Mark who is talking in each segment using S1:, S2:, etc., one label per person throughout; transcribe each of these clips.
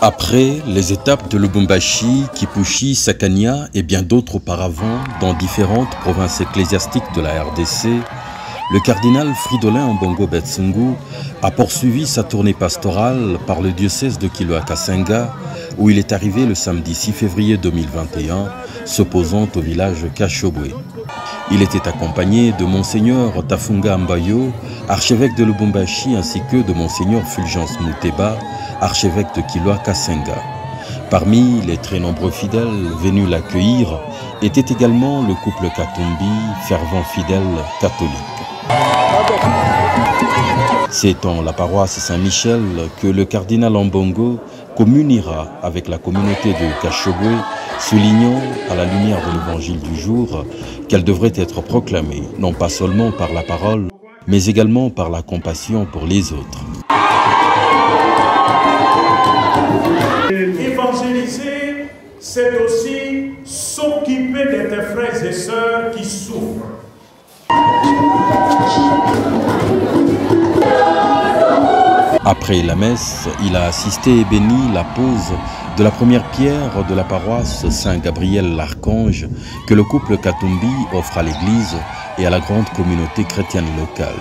S1: Après les étapes de Lubumbashi, Kipushi, Sakania et bien d'autres auparavant dans différentes provinces ecclésiastiques de la RDC, le cardinal Fridolin Ambongo Betsungu a poursuivi sa tournée pastorale par le diocèse de Kiloa-Kasenga, où il est arrivé le samedi 6 février 2021, s'opposant au village Kashobwe. Il était accompagné de Monseigneur Tafunga Ambayo, archevêque de Lubumbashi, ainsi que de Monseigneur Fulgence Muteba, archevêque de Kiloa-Kasenga. Parmi les très nombreux fidèles venus l'accueillir était également le couple Katumbi, fervent fidèle catholique. C'est en la paroisse Saint-Michel que le cardinal Ambongo communiera avec la communauté de Kashobwe, soulignant à la lumière de l'évangile du jour qu'elle devrait être proclamée, non pas seulement par la parole, mais également par la compassion pour les autres.
S2: Évangéliser, c'est aussi s'occuper de tes frères et sœurs qui souffrent.
S1: Après la messe, il a assisté et béni la pose de la première pierre de la paroisse Saint-Gabriel l'Archange que le couple Katumbi offre à l'Église et à la grande communauté chrétienne locale.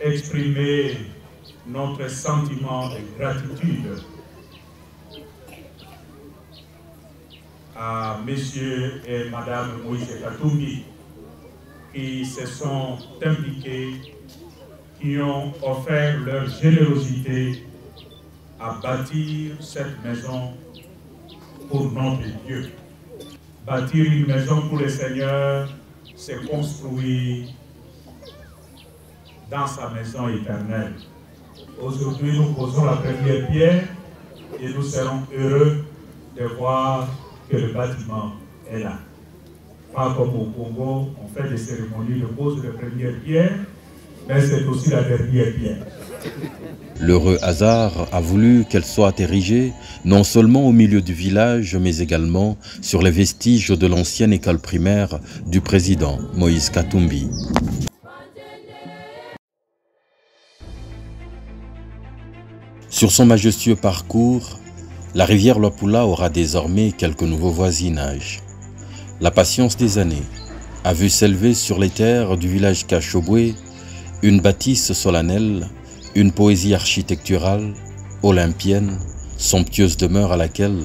S2: Exprimer notre sentiment de gratitude à Monsieur et Madame Moïse Katumbi qui se sont impliqués, qui ont offert leur générosité à bâtir cette maison pour notre Dieu. Bâtir une maison pour le Seigneur, c'est construire dans sa maison éternelle. Aujourd'hui, nous posons la première pierre et nous serons heureux de voir que le bâtiment est là. Pas comme au Congo, on fait des cérémonies de pose de première pierre, mais c'est aussi la dernière pierre.
S1: L'heureux hasard a voulu qu'elle soit érigée non seulement au milieu du village, mais également sur les vestiges de l'ancienne école primaire du président Moïse Katumbi. Sur son majestueux parcours, la rivière Luapula aura désormais quelques nouveaux voisinages. La patience des années a vu s'élever sur les terres du village Kashobwe une bâtisse solennelle, une poésie architecturale, olympienne, somptueuse demeure à laquelle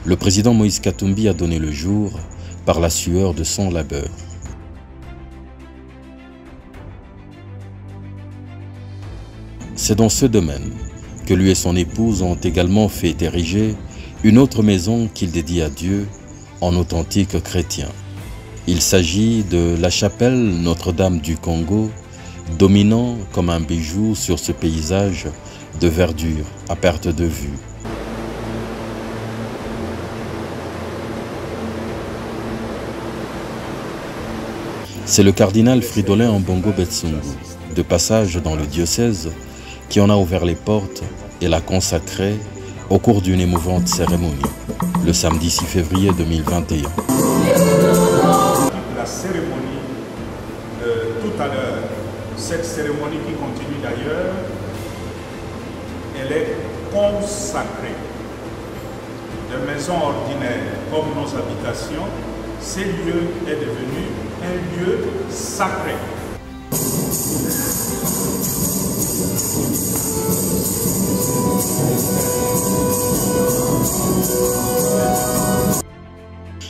S1: le président Moïse Katumbi a donné le jour par la sueur de son labeur. C'est dans ce domaine que lui et son épouse ont également fait ériger une autre maison qu'il dédie à Dieu en authentique chrétien. Il s'agit de la chapelle Notre-Dame du Congo, dominant comme un bijou sur ce paysage de verdure à perte de vue. C'est le cardinal Fridolin Ambongo Betsungu, de passage dans le diocèse, qui en a ouvert les portes et l'a consacré au cours d'une émouvante cérémonie, le samedi 6 février 2021.
S2: La cérémonie tout à l'heure, cette cérémonie qui continue d'ailleurs, elle est consacrée. De maison ordinaire comme nos habitations, ce lieu est devenu un lieu sacré.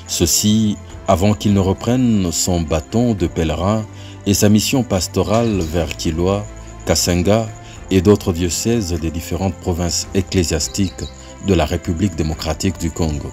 S1: Ceci avant qu'il ne reprenne son bâton de pèlerin et sa mission pastorale vers Kiloa, Kasenga et d'autres diocèses des différentes provinces ecclésiastiques de la République démocratique du Congo.